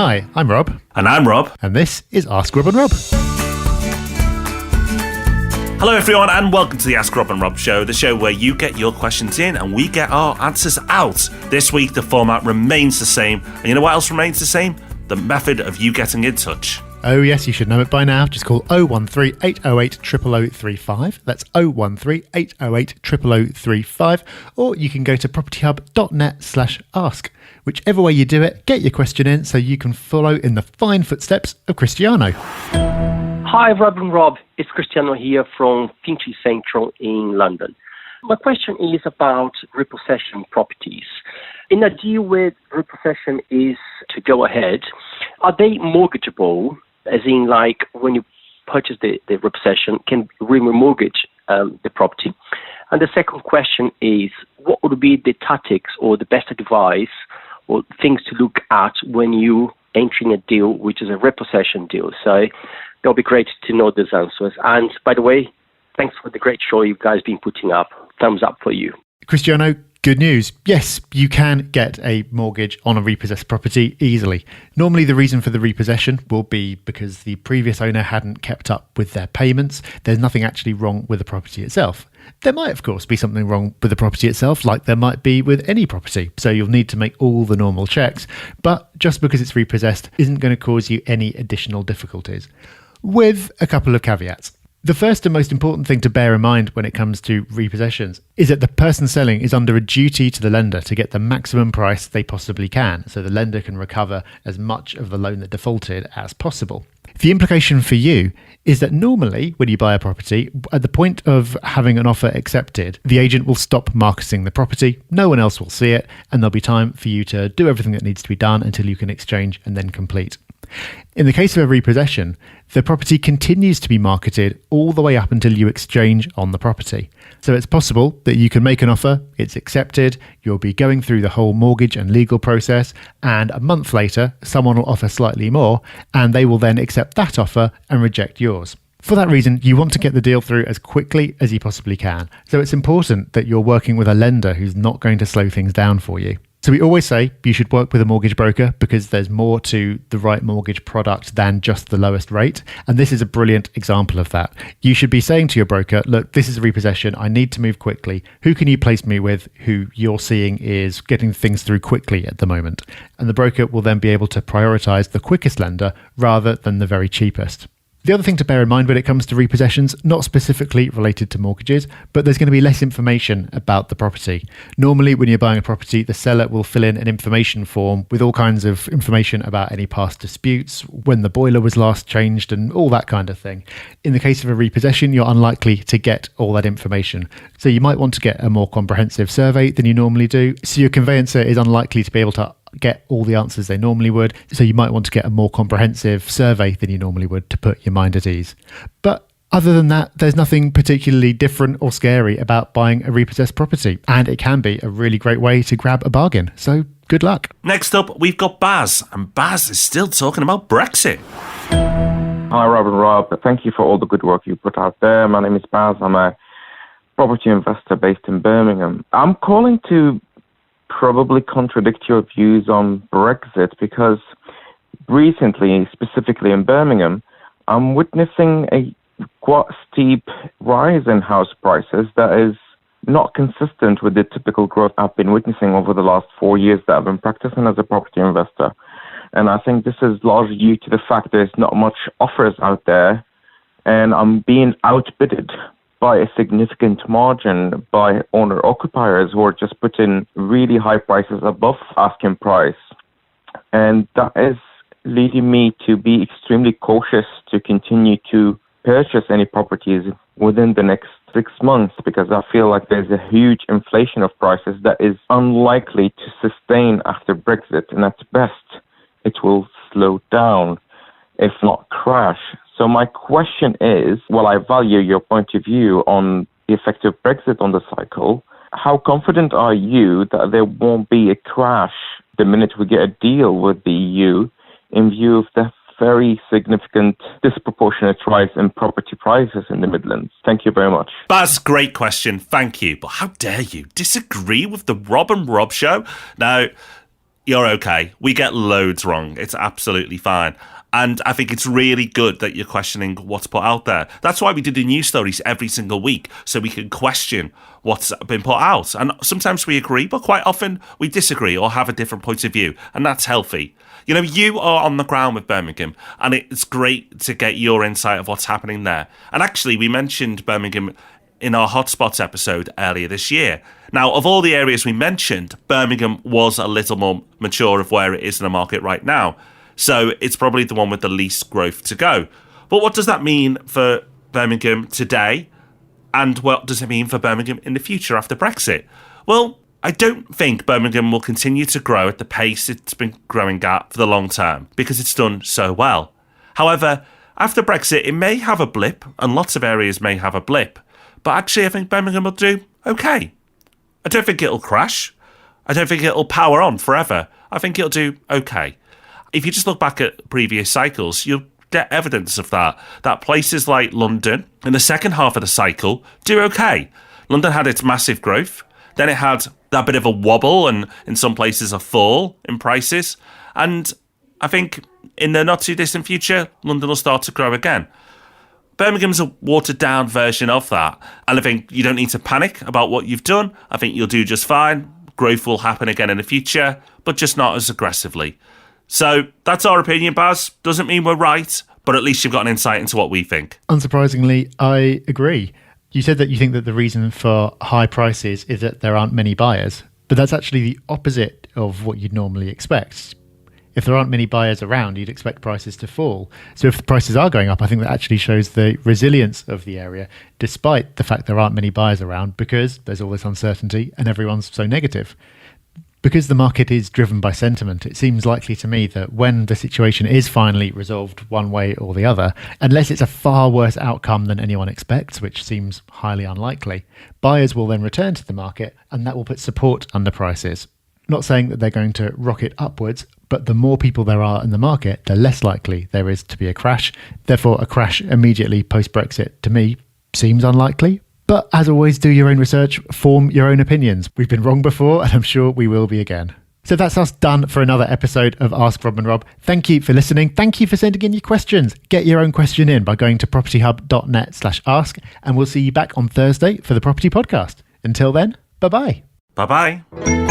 Hi, I'm Rob. And I'm Rob. And this is Ask Rob and Rob. Hello everyone and welcome to the Ask Rob and Rob show, the show where you get your questions in and we get our answers out. This week the format remains the same, and you know what else remains the same? The method of you getting in touch. Oh yes, you should know it by now. Just call 013 808 0035. That's 013 808 0035. Or you can go to propertyhub.net/ask. Whichever way you do it, get your question in so you can follow in the fine footsteps of Christiano. Hi, Rob and Rob. It's Christiano here from Finchley Central in London. My question is about repossession properties. In a deal with repossession is to go ahead, are they mortgageable? As in, like, when you purchase the repossession, can remortgage the property? And the second question is, what would be the tactics or the best advice or things to look at when you entering a deal which is a repossession deal? So it'll be great to know those answers. And by the way, thanks for the great show you guys been putting up. Thumbs up for you. Christiano, good news. Yes, you can get a mortgage on a repossessed property easily. Normally the reason for the repossession will be because the previous owner hadn't kept up with their payments. There's nothing actually wrong with the property itself. There might, of course, be something wrong with the property itself, like there might be with any property. So you'll need to make all the normal checks. But just because it's repossessed isn't going to cause you any additional difficulties. With a couple of caveats. The first and most important thing to bear in mind when it comes to repossessions is that the person selling is under a duty to the lender to get the maximum price they possibly can, so the lender can recover as much of the loan that defaulted as possible. The implication for you is that normally when you buy a property, at the point of having an offer accepted, the agent will stop marketing the property, no one else will see it, and there'll be time for you to do everything that needs to be done until you can exchange and then complete. In the case of a repossession, the property continues to be marketed all the way up until you exchange on the property. So it's possible that you can make an offer, it's accepted, you'll be going through the whole mortgage and legal process, and a month later, someone will offer slightly more, and they will then accept that offer and reject yours. For that reason, you want to get the deal through as quickly as you possibly can. So it's important that you're working with a lender who's not going to slow things down for you. So we always say you should work with a mortgage broker because there's more to the right mortgage product than just the lowest rate. And this is a brilliant example of that. You should be saying to your broker, look, this is a repossession. I need to move quickly. Who can you place me with who you're seeing is getting things through quickly at the moment? And the broker will then be able to prioritize the quickest lender rather than the very cheapest. The other thing to bear in mind when it comes to repossessions, not specifically related to mortgages, but there's going to be less information about the property. Normally, when you're buying a property, the seller will fill in an information form with all kinds of information about any past disputes, when the boiler was last changed, and all that kind of thing. In the case of a repossession, you're unlikely to get all that information. So you might want to get a more comprehensive survey than you normally do. So your conveyancer is unlikely to be able to get all the answers they normally would. So you might want to get a more comprehensive survey than you normally would to put your mind at ease. But other than that, there's nothing particularly different or scary about buying a repossessed property. And it can be a really great way to grab a bargain. So good luck. Next up, we've got Baz. And Baz is still talking about Brexit. Hi, Rob and Rob. Thank you for all the good work you put out there. My name is Baz. I'm a property investor based in Birmingham. I'm calling to probably contradict your views on Brexit because recently, specifically in Birmingham, I'm witnessing a quite steep rise in house prices that is not consistent with the typical growth I've been witnessing over the last 4 years that I've been practicing as a property investor. And I think this is largely due to the fact there's not much offers out there and I'm being outbidded by a significant margin by owner-occupiers who are just putting really high prices above asking price. And that is leading me to be extremely cautious to continue to purchase any properties within the next 6 months because I feel like there's a huge inflation of prices that is unlikely to sustain after Brexit. And at best, it will slow down, if not crash. So my question is, while I value your point of view on the effect of Brexit on the cycle, how confident are you that there won't be a crash the minute we get a deal with the EU in view of the very significant disproportionate rise in property prices in the Midlands? Thank you very much. Baz, great question. Thank you. But how dare you disagree with the Rob and Rob show? Now, You're okay. We get loads wrong. It's absolutely fine. And I think it's really good that you're questioning what's put out there. That's why we do the news stories every single week, so we can question what's been put out. And sometimes we agree, but quite often we disagree or have a different point of view. And that's healthy. You know, you are on the ground with Birmingham, and it's great to get your insight of what's happening there. And actually, we mentioned Birmingham in our hotspots episode earlier this year. Now, of all the areas we mentioned, Birmingham was a little more mature of where it is in the market right now. So it's probably the one with the least growth to go. But what does that mean for Birmingham today? And what does it mean for Birmingham in the future after Brexit? Well, I don't think Birmingham will continue to grow at the pace it's been growing at for the long term because it's done so well. However, after Brexit, it may have a blip, and lots of areas may have a blip. But actually, I think Birmingham will do okay. I don't think it'll crash. I don't think it'll power on forever. I think it'll do okay. If you just look back at previous cycles, you'll get evidence of that. That places like London, in the second half of the cycle, do okay. London had its massive growth. Then it had that bit of a wobble and in some places a fall in prices. And I think in the not too distant future, London will start to grow again. Birmingham's a watered down version of that. And I think you don't need to panic about what you've done. I think you'll do just fine. Growth will happen again in the future, but just not as aggressively. So that's our opinion, Baz. Doesn't mean we're right, but at least you've got an insight into what we think. Unsurprisingly, I agree. You said that you think that the reason for high prices is that there aren't many buyers, but that's actually the opposite of what you'd normally expect. If there aren't many buyers around, you'd expect prices to fall. So if the prices are going up, I think that actually shows the resilience of the area, despite the fact there aren't many buyers around, because there's all this uncertainty and everyone's so negative. Because the market is driven by sentiment, it seems likely to me that when the situation is finally resolved one way or the other, unless it's a far worse outcome than anyone expects, which seems highly unlikely, buyers will then return to the market and that will put support under prices. Not saying that they're going to rocket upwards, but the more people there are in the market, the less likely there is to be a crash. Therefore, a crash immediately post-Brexit, to me, seems unlikely. But as always, do your own research, form your own opinions. We've been wrong before, and I'm sure we will be again. So that's us done for another episode of Ask Rob and Rob. Thank you for listening. Thank you for sending in your questions. Get your own question in by going to propertyhub.net/ask, and we'll see you back on Thursday for the Property Podcast. Until then, bye-bye. Bye-bye.